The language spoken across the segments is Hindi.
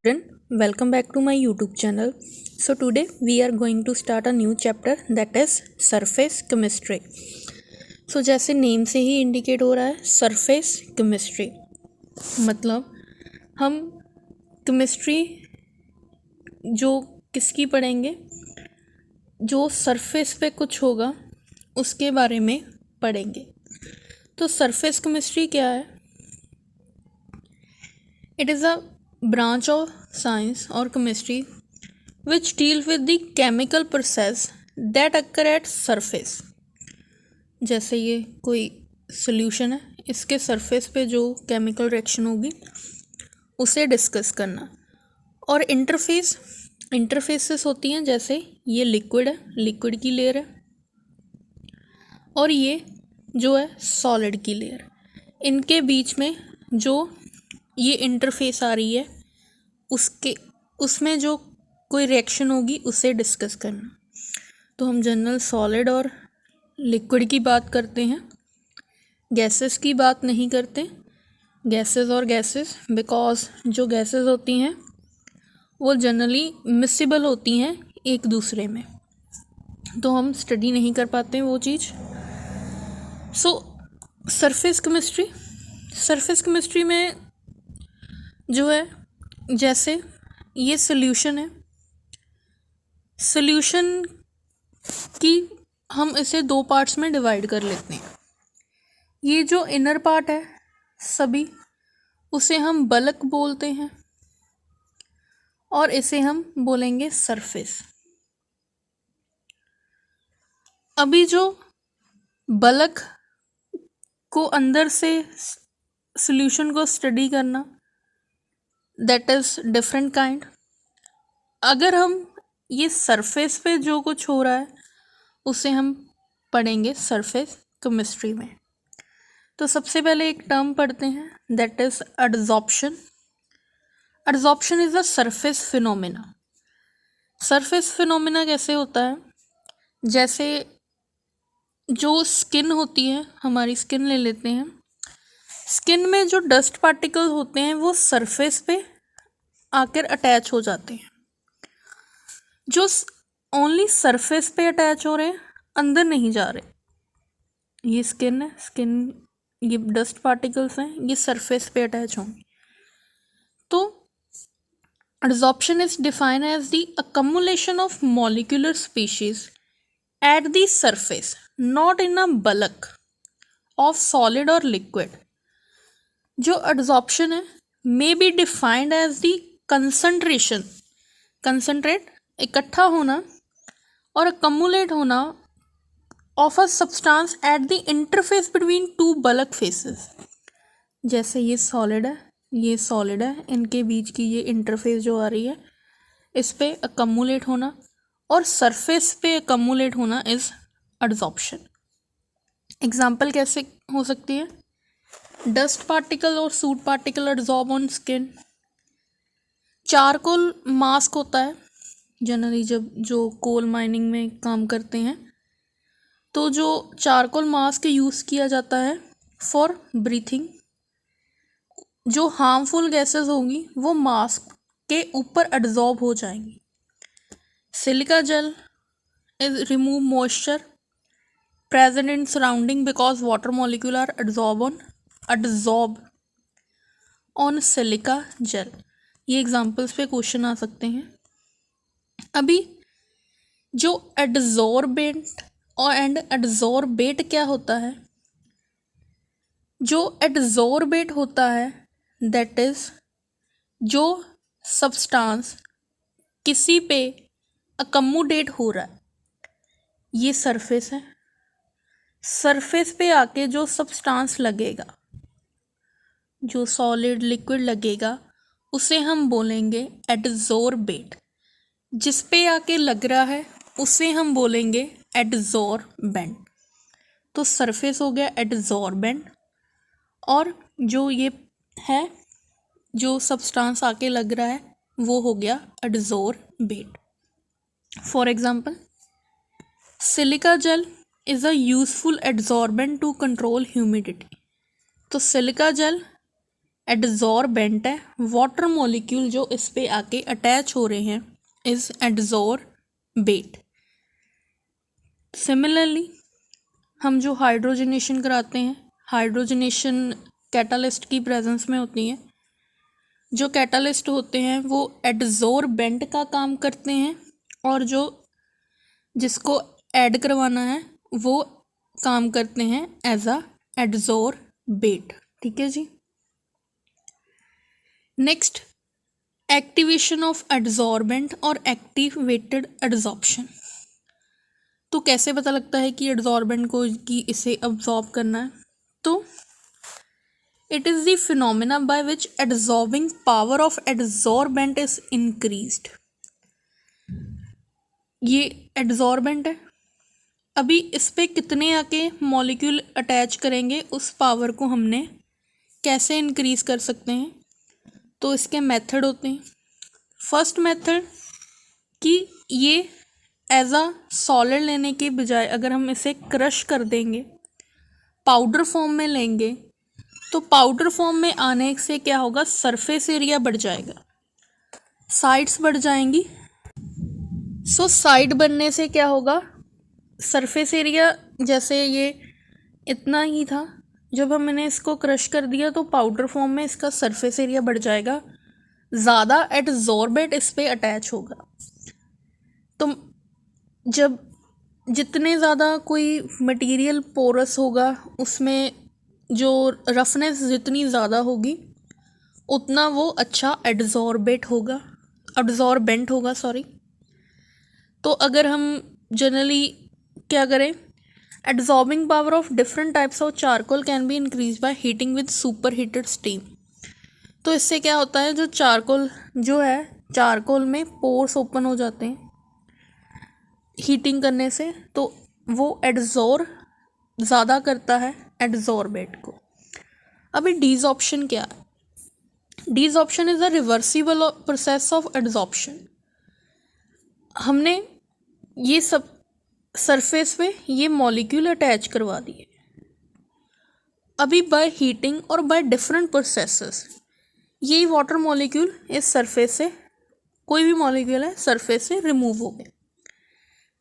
Welcome back to my YouTube channel. So today we are going to start a new chapter that is surface chemistry. So जैसे नेम से ही इंडिकेट हो रहा है सरफेस केमिस्ट्री, मतलब हम केमिस्ट्री जो किसकी पढ़ेंगे, जो सरफेस पे कुछ होगा उसके बारे में पढ़ेंगे. तो सरफेस केमिस्ट्री क्या है? It is a branch of science or chemistry which deal with the chemical process that occur at surface. जैसे ये कोई सॉल्यूशन है, इसके सरफेस पे जो केमिकल रिएक्शन होगी उसे डिस्कस करना. और इंटरफेसेस होती हैं, जैसे ये लिक्विड है, लिक्विड की लेयर है, और ये जो है सॉलिड की लेयर. इनके बीच में जो ये इंटरफेस आ रही है उसमें जो कोई रिएक्शन होगी उसे डिस्कस करना. तो हम जनरल सॉलिड और लिक्विड की बात करते हैं, गैसेस की बात नहीं करते. गैसेस बिकॉज जो गैसेस होती हैं वो जनरली मिसिबल होती हैं एक दूसरे में, तो हम स्टडी नहीं कर पाते हैं वो चीज़. सो सरफेस केमिस्ट्री में जो है, जैसे ये सॉल्यूशन है, सॉल्यूशन की हम इसे दो पार्ट्स में डिवाइड कर लेते हैं. ये जो इनर पार्ट है सभी, उसे हम बल्क बोलते हैं और इसे हम बोलेंगे सरफेस. अभी जो बल्क को अंदर से सॉल्यूशन को स्टडी करना, दैट इज़ डिफरेंट काइंड. अगर हम ये सरफेस पे जो कुछ हो रहा है उसे हम पढ़ेंगे सरफेस केमिस्ट्री में. तो सबसे पहले एक टर्म पढ़ते हैं, that is adsorption. Adsorption is a surface phenomena. Surface phenomena कैसे होता है? जैसे जो स्किन होती है, हमारी स्किन ले लेते हैं, स्किन में जो डस्ट पार्टिकल होते हैं वो सरफेस पे आकर अटैच हो जाते हैं. जो ओनली सरफेस पे अटैच हो रहे हैं, अंदर नहीं जा रहे. ये स्किन है, ये डस्ट पार्टिकल्स हैं, ये सरफेस पे अटैच होंगे. तो adsorption is defined as the accumulation of molecular species at the surface, not in a bulk of solid और लिक्विड. जो एडजॉर्प्शन है may be defined as the concentrate इकट्ठा होना और अकम्युलेट होना of a substance at the interface between two bulk phases. जैसे ये सॉलिड है, इनके बीच की ये इंटरफेस जो आ रही है, इस पे अकम्युलेट होना और सरफेस पे अकम्युलेट होना इज एडजॉर्प्शन. एग्जाम्पल कैसे हो सकती है? डस्ट पार्टिकल और suit particle adsorb on skin. Charcoal mask होता है जनरली, जब जो कोल माइनिंग में काम करते हैं तो जो चारकोल मास्क यूज़ किया जाता है फॉर ब्रीथिंग. जो हार्मफुल गैसेस होंगी वो मास्क के ऊपर एडजॉर्ब हो जाएंगी. Silica gel is remove moisture present in surrounding because water molecule are adsorb on silica gel. ये एग्जाम्पल्स पे क्वेश्चन आ सकते हैं. अभी जो एडजॉर्बेंट और एडजॉर्बेट क्या होता है? जो एडजॉर्बेट होता है दैट इज जो सब्सटेंस किसी पे अकम्युलेट हो रहा है. ये सरफेस है, सरफेस पे आके जो सब्सटेंस लगेगा, जो सॉलिड लिक्विड लगेगा, उसे हम बोलेंगे एडजॉर्बेट. जिस पे आके लग रहा है उसे हम बोलेंगे एडजॉर्बेंट. तो सरफेस हो गया एडजॉर्बेंट, और जो ये है, जो सब्सटेंस आके लग रहा है, वो हो गया adsorbate. For example, silica gel is a useful adsorbent to control humidity. तो सिलिका जेल एडजॉर्बेंट है, वाटर मॉलिक्यूल जो इस पे आके अटैच हो रहे हैं इज एडजॉर्बेट। सिमिलरली हम जो हाइड्रोजनेशन कराते हैं, हाइड्रोजनेशन कैटालिस्ट की प्रेजेंस में होती है। जो कैटालिस्ट होते हैं वो एडजॉर्बेंट का काम करते हैं और जो जिसको ऐड करवाना है वो काम करते हैं एज अ एडजॉर्बेट। ठीक है जी। नेक्स्ट, एक्टिवेशन ऑफ एडजॉर्बेंट और एक्टिवेटेड एडजॉर्प्शन। तो कैसे पता लगता है कि एडजॉर्बेंट को कि इसे अब्जॉर्ब करना है? तो it is the phenomena by which adsorbing power of adsorbent is increased. ये एडजॉर्बेंट है, अभी इस पे कितने आके मॉलिक्यूल अटैच करेंगे उस पावर को हमने कैसे इंक्रीज कर सकते हैं? तो इसके मेथड होते हैं। फर्स्ट मेथड कि ये एज अ सॉलिड लेने के बजाय अगर हम इसे क्रश कर देंगे, पाउडर फॉर्म में लेंगे, तो पाउडर फॉर्म में आने से क्या होगा? सरफेस एरिया बढ़ जाएगा, साइड्स बढ़ जाएंगी। सो साइड बनने से क्या होगा? सरफेस एरिया जैसे ये इतना ही था, जब हमने इसको क्रश कर दिया तो पाउडर फॉर्म में इसका सरफेस एरिया बढ़ जाएगा, ज़्यादा एडजॉर्बेट इस पे अटैच होगा। तो जब जितने ज़्यादा कोई मटेरियल पोरस होगा उसमें जो रफनेस जितनी ज़्यादा होगी उतना वो अच्छा एडजॉर्बेंट होगा सॉरी। तो अगर हम जनरली क्या करें, adsorbing power of different types of charcoal can be increase by heating with super heated steam. तो इससे क्या होता है, जो चारकोल जो है, चारकोल में पोर्स ओपन हो जाते हैं हीटिंग करने से, तो वो एडजॉर्ब ज़्यादा करता है एडजॉर्बेट को। अभी डीजॉर्प्शन क्या है? Desorption is a reversible process of adsorption. हमने ये सब सरफेस पे ये मॉलिक्यूल अटैच करवा दिए, अभी बाय हीटिंग और बाय डिफरेंट प्रोसेसेस ये वाटर मॉलिक्यूल इस सरफेस से, कोई भी मॉलिक्यूल है सरफेस से रिमूव हो गए,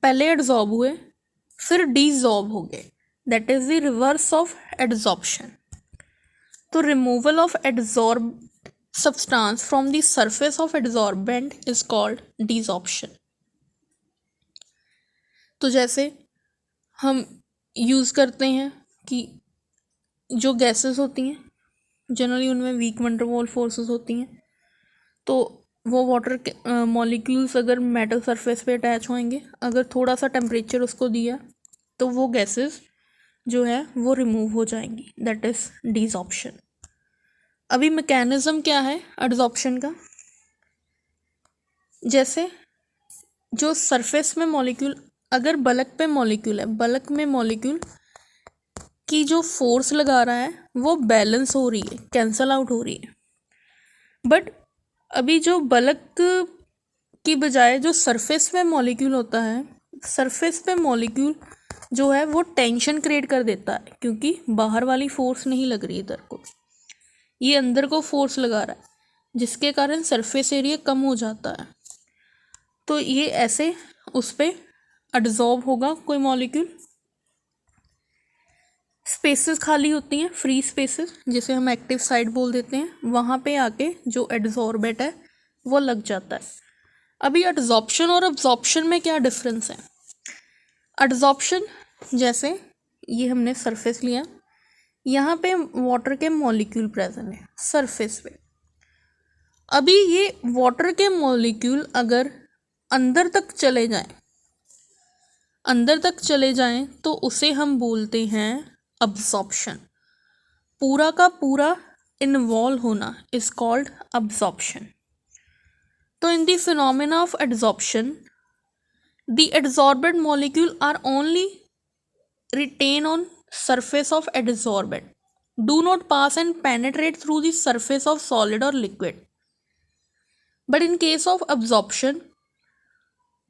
पहले एडजॉर्ब हुए फिर डीजॉर्ब हो गए, that is the reverse of adsorption. तो removal of adsorb substance from the surface of adsorbent is called desorption. तो जैसे हम यूज़ करते हैं कि जो गैसेस होती हैं जनरली उनमें weak van der Waals forces होती हैं, तो वो वाटर के मॉलिक्यूल्स अगर मेटल सरफेस पे अटैच होंगे, अगर थोड़ा सा टेम्परेचर उसको दिया तो वो गैसेस जो है वो रिमूव हो जाएंगी, दैट इज़ डीजॉर्प्शन। अभी मैकेनिज्म क्या है एडजॉर्प्शन का? जैसे जो सरफेस में मॉलिक्यूल, अगर बल्क पे मॉलिक्यूल है, बल्क में मॉलिक्यूल की जो फोर्स लगा रहा है वो बैलेंस हो रही है, कैंसल आउट हो रही है। बट अभी जो बल्क की बजाय जो सरफेस पे मॉलिक्यूल होता है, सरफेस पे मॉलिक्यूल जो है वो टेंशन क्रिएट कर देता है, क्योंकि बाहर वाली फोर्स नहीं लग रही इधर को, ये अंदर को फोर्स लगा रहा है, जिसके कारण सरफेस एरिया कम हो जाता है। तो ये ऐसे उस पर एडजॉर्ब होगा कोई मॉलिक्यूल। स्पेसेस खाली होती हैं, फ्री स्पेसेस जिसे हम एक्टिव साइड बोल देते हैं, वहाँ पे आके जो एडजॉर्बेट है वो लग जाता है। अभी एडजॉर्प्शन और अब्जॉर्प्शन में क्या डिफरेंस है? एडजॉर्प्शन जैसे ये हमने सरफेस लिया, यहाँ पे वाटर के मॉलिक्यूल प्रेजेंट है सरफेस पे, अभी ये वाटर के मॉलिक्यूल अगर अंदर तक चले जाएं तो उसे हम बोलते हैं अब्जॉर्प्शन। पूरा का पूरा इन्वॉल्व होना इज कॉल्ड अब्जॉर्प्शन। तो in the phenomena of adsorption, the adsorbent molecule are only retain on surface of adsorbent, do not pass and penetrate through the surface of solid or liquid. But in case of absorption,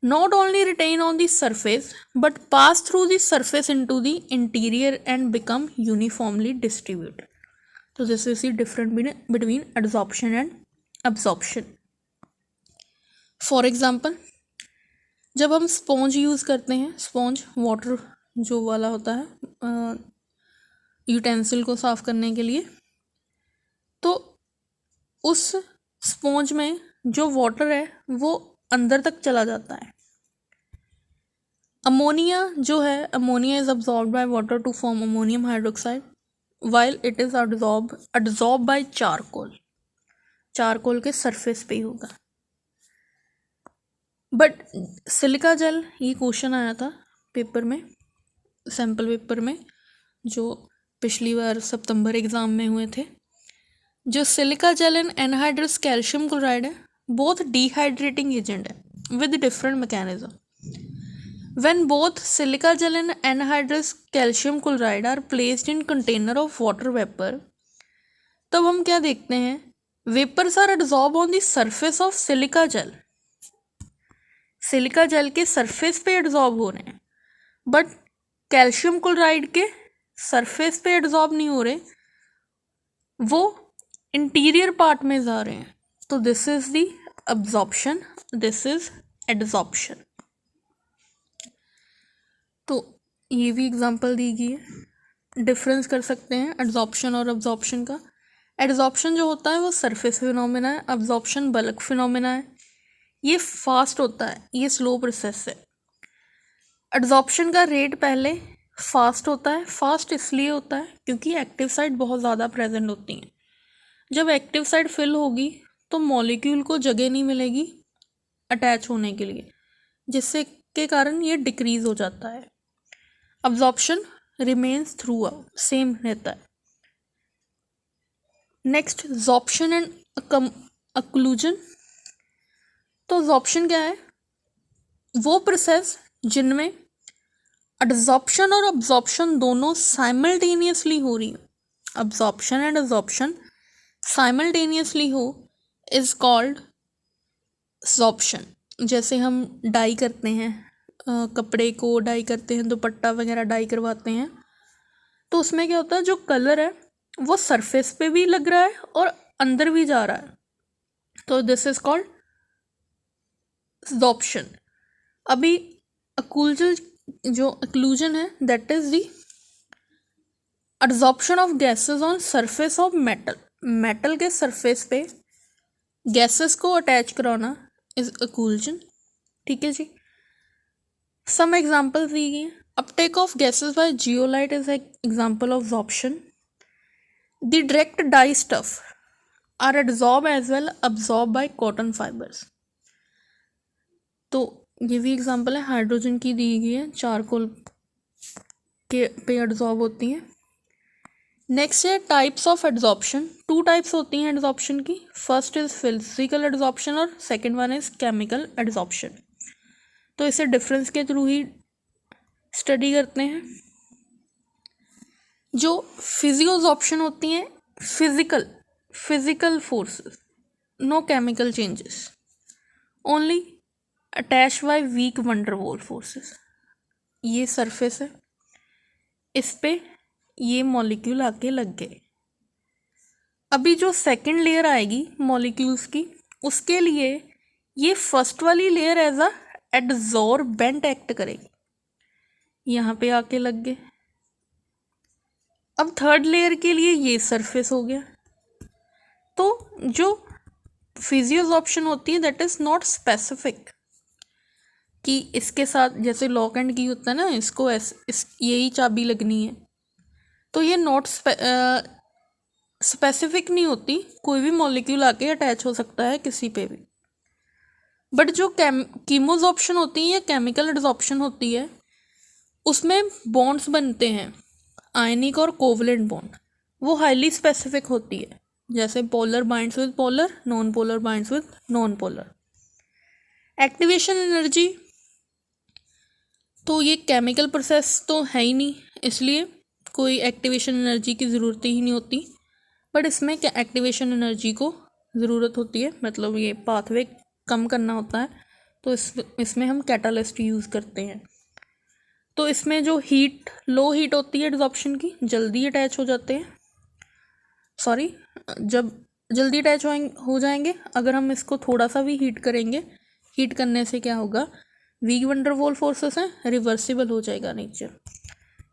not only retain on the surface but pass through the surface into the interior and become uniformly distributed. तो this is the difference between adsorption and absorption. For example, जब हम स्पॉन्ज यूज़ करते हैं, स्पॉन्ज वाटर जो वाला होता है यूटेंसिल को साफ़ करने के लिए, तो उस स्पॉन्ज में जो वाटर है वो अंदर तक चला जाता है। अमोनिया जो है, ammonia is absorb by water to form ammonium hydroxide while it is absorb by charcoal. Charcoal के सरफेस पे ही होगा। बट सिलिका जेल, ये क्वेश्चन आया था पेपर में, सैम्पल पेपर में, जो पिछली बार सितंबर एग्ज़ाम में हुए थे। जो silica gel and anhydrous calcium chloride है, बोथ डिहाइड्रेटिंग एजेंट है with different mechanism. When both silica gel and anhydrous calcium chloride are placed in container of water vapour, तब हम क्या देखते हैं, vapours are absorb on the surface of silica gel. Silica gel के सरफेस पे एब्जॉर्ब हो रहे हैं, बट कैल्शियम क्लोराइड के सरफेस पे एब्जॉर्ब नहीं हो रहे, वो इंटीरियर पार्ट में जा रहे हैं। तो this is the absorption, this is adsorption. तो ये भी एग्जांपल दी गई है। डिफरेंस कर सकते हैं एडजॉर्प्शन और अब्जॉर्प्शन का। एडजॉर्प्शन जो होता है वो सरफेस फिनोमेना है, अब्जॉर्प्शन बल्क फिनोमेना है। ये फास्ट होता है, ये स्लो प्रोसेस है। एडजॉर्प्शन का रेट पहले फास्ट होता है। फास्ट इसलिए होता है क्योंकि एक्टिव साइट बहुत ज़्यादा प्रेजेंट होती हैं। जब एक्टिव साइट फिल होगी तो मॉलिक्यूल को जगह नहीं मिलेगी अटैच होने के लिए, जिससे के कारण ये डिक्रीज हो जाता है। Absorption remains throughout, same रहता है। Next, sorption and occlusion. तो ज़ॉर्प्शन क्या है, वो प्रोसेस जिनमें एडजॉर्प्शन और अब्जॉर्प्शन दोनों साइमल्टेनियसली हो रही हो, अब्जॉर्प्शन एंड एडजॉर्प्शन साइमल्टेनियसली हो, इज कॉल्ड ज़ॉर्प्शन। जैसे हम डाई करते हैं, कपड़े को डाई करते हैं, दुपट्टा वगैरह डाई करवाते हैं, तो उसमें क्या होता है, जो कलर है वो सरफेस पे भी लग रहा है और अंदर भी जा रहा है, तो दिस इज कॉल्ड ज़ॉर्प्शन। अभी अक्लूजन है, that is the adsorption of gases on surface of metal. Metal के सरफेस पे गैसेस को अटैच कराना इज अक्लूजन। ठीक है जी। सम एग्जाम्पल्स दी गई हैं। Uptake of gases by zeolite is example of sorption. The direct dye stuff are absorb as well absorb by cotton fibres. तो ये भी एग्जाम्पल है, हाइड्रोजन की दी गई है, चारकोल के पे एब्जॉर्ब होती हैं। नेक्स्ट है टाइप्स ऑफ एड्जॉर्प्शन। 2 टाइप्स होती हैं एड्जॉर्प्शन की। फर्स्ट इज फिजिकल एड्जॉर्प्शन और second one is chemical adsorption. तो इसे डिफरेंस के थ्रू ही स्टडी करते हैं। जो फिजियोजॉर्प्शन होती हैं, physical forces, no chemical changes, only attach by weak van der Waals forces. ये सरफेस है, इस पे ये मॉलिक्यूल आके लग गए। अभी जो सेकंड लेयर आएगी मॉलिक्यूल्स की, उसके लिए ये फर्स्ट वाली layer as a adsorbent act करेगी, यहाँ पे आके लग गए। अब थर्ड लेयर के लिए ये सरफेस हो गया। तो जो फिजियोजॉर्प्शन होती है दैट इज नॉट स्पेसिफिक कि इसके साथ, जैसे लॉक एंड की होता है ना, इसको यही चाबी लगनी है, तो ये नॉट स्पेसिफिक नहीं होती, कोई भी मॉलिक्यूल आके अटैच हो सकता है किसी पे भी। बट जो कीमोजॉर्प्शन होती है या केमिकल एड्जॉर्प्शन होती है, उसमें बॉन्ड्स बनते हैं, आयनिक और कोवलेंट बॉन्ड, वो हाईली स्पेसिफिक होती है। जैसे polar binds with polar, non polar binds with non polar. Activation energy, तो ये केमिकल प्रोसेस तो है ही नहीं, इसलिए कोई एक्टिवेशन एनर्जी की ज़रूरत ही नहीं होती। बट इसमें क्या एक्टिवेशन एनर्जी को ज़रूरत होती है, मतलब ये पाथवे कम करना होता है, तो इसमें हम कैटालिस्ट यूज़ करते हैं। तो इसमें जो लो हीट होती है एड्जॉर्प्शन की, जल्दी अटैच हो जाते हैं। सॉरी, जब जल्दी अटैच हो जाएंगे, अगर हम इसको थोड़ा सा भी हीट करेंगे, हीट करने से क्या होगा, वीक वंडरवॉल फोर्सेस हैं, रिवर्सिबल हो जाएगा नेचर।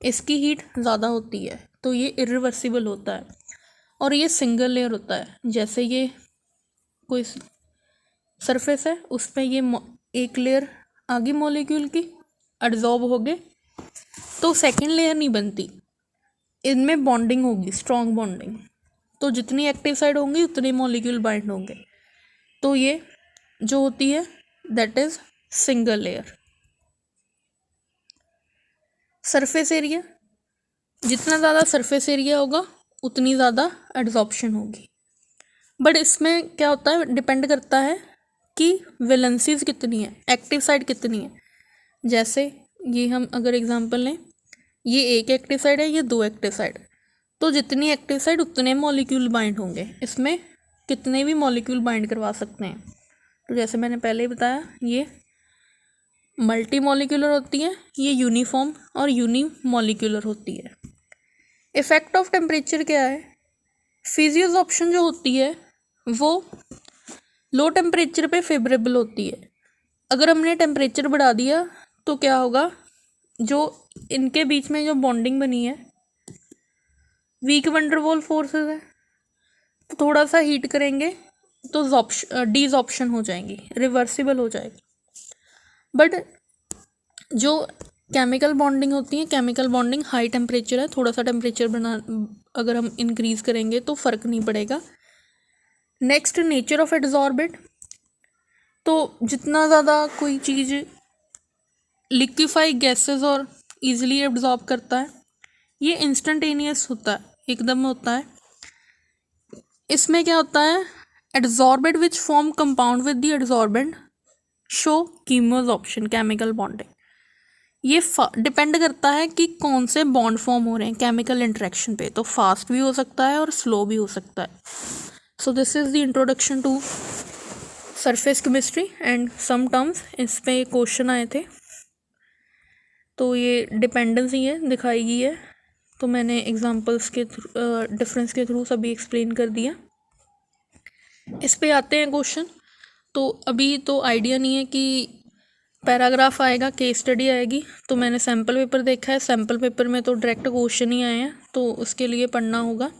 इसकी हीट ज़्यादा होती है तो ये इरिवर्सिबल होता है, और ये सिंगल लेयर होता है। जैसे ये कोई सरफेस है, उस पर ये एक लेयर आगे मॉलिक्यूल की एब्जॉर्ब हो गए तो सेकंड लेयर नहीं बनती, इनमें बॉन्डिंग होगी, स्ट्रॉन्ग बॉन्डिंग। तो जितनी एक्टिव साइड होंगी उतने मॉलिक्यूल बाइंड होंगे, तो ये जो होती है that is single layer. Surface area, जितना ज़्यादा सरफेस एरिया होगा उतनी ज़्यादा एड्जॉर्प्शन होगी। बट इसमें क्या होता है, डिपेंड करता है कि वैलेंसीज कितनी है, एक्टिव साइड कितनी है। जैसे ये हम अगर एग्जांपल लें, ये एक एक्टिव साइड है, ये दो एक्टिव साइड, तो जितनी एक्टिव साइड उतने मॉलिक्यूल बाइंड होंगे। इसमें कितने भी मॉलिक्यूल बाइंड करवा सकते हैं। तो जैसे मैंने पहले ही बताया, ये मल्टी मॉलिक्यूलर होती है, ये यूनिफॉर्म और यूनिमॉलिक्यूलर होती है। इफेक्ट ऑफ टेम्परेचर क्या है, फिजियोसॉर्प्शन जो होती है वो लो टेम्परेचर पे फेवरेबल होती है। अगर हमने टेम्परेचर बढ़ा दिया तो क्या होगा, जो इनके बीच में जो बॉन्डिंग बनी है, वीक वंडरवॉल फोर्सेस है, तो थोड़ा सा हीट करेंगे तो डीजॉर्प्शन हो जाएंगी, रिवर्सिबल हो जाएगी। बट जो केमिकल बॉन्डिंग होती है, केमिकल बॉन्डिंग हाई टेम्परेचर है, थोड़ा सा टेम्परेचर अगर हम इंक्रीज़ करेंगे तो फ़र्क नहीं पड़ेगा। Next, nature of adsorbate. तो जितना ज़्यादा कोई चीज़ लिक्विफाई गैसेस और इजीली एब्जॉर्ब करता है, ये इंस्टेंटेनियस होता है, एकदम होता है। इसमें क्या होता है, adsorbate which form compound with the adsorbent show chemisorption, chemical bonding. ये डिपेंड करता है कि कौन से बॉन्ड फॉर्म हो रहे हैं केमिकल इंटरेक्शन पे, तो फास्ट भी हो सकता है और स्लो भी हो सकता है। So this is the introduction to surface chemistry and some terms. इस पे क्वेश्चन आए थे, तो ये डिपेंडेंसी है दिखाई गई है, तो मैंने एग्जांपल्स के डिफरेंस के थ्रू सभी एक्सप्लेन कर दिया। इस पे आते हैं क्वेश्चन। तो अभी तो आइडिया नहीं है कि पैराग्राफ आएगा, केस स्टडी आएगी, तो मैंने सैम्पल पेपर देखा है, सैम्पल पेपर में तो डायरेक्ट क्वेश्चन ही आए हैं, तो उसके लिए पढ़ना होगा।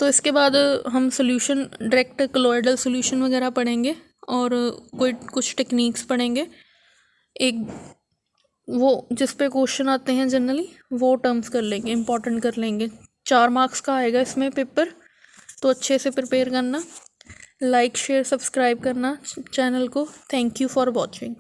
तो इसके बाद हम सोल्यूशन, डायरेक्ट कोलॉइडल सोल्यूशन वगैरह पढ़ेंगे, और कुछ टेक्निक्स पढ़ेंगे। एक वो जिस पे क्वेश्चन आते हैं जनरली, वो टर्म्स कर लेंगे, इंपॉर्टेंट कर लेंगे। 4 मार्क्स का आएगा इसमें पेपर, तो अच्छे से प्रिपेयर करना। लाइक शेयर सब्सक्राइब करना चैनल को। Thank you for watching.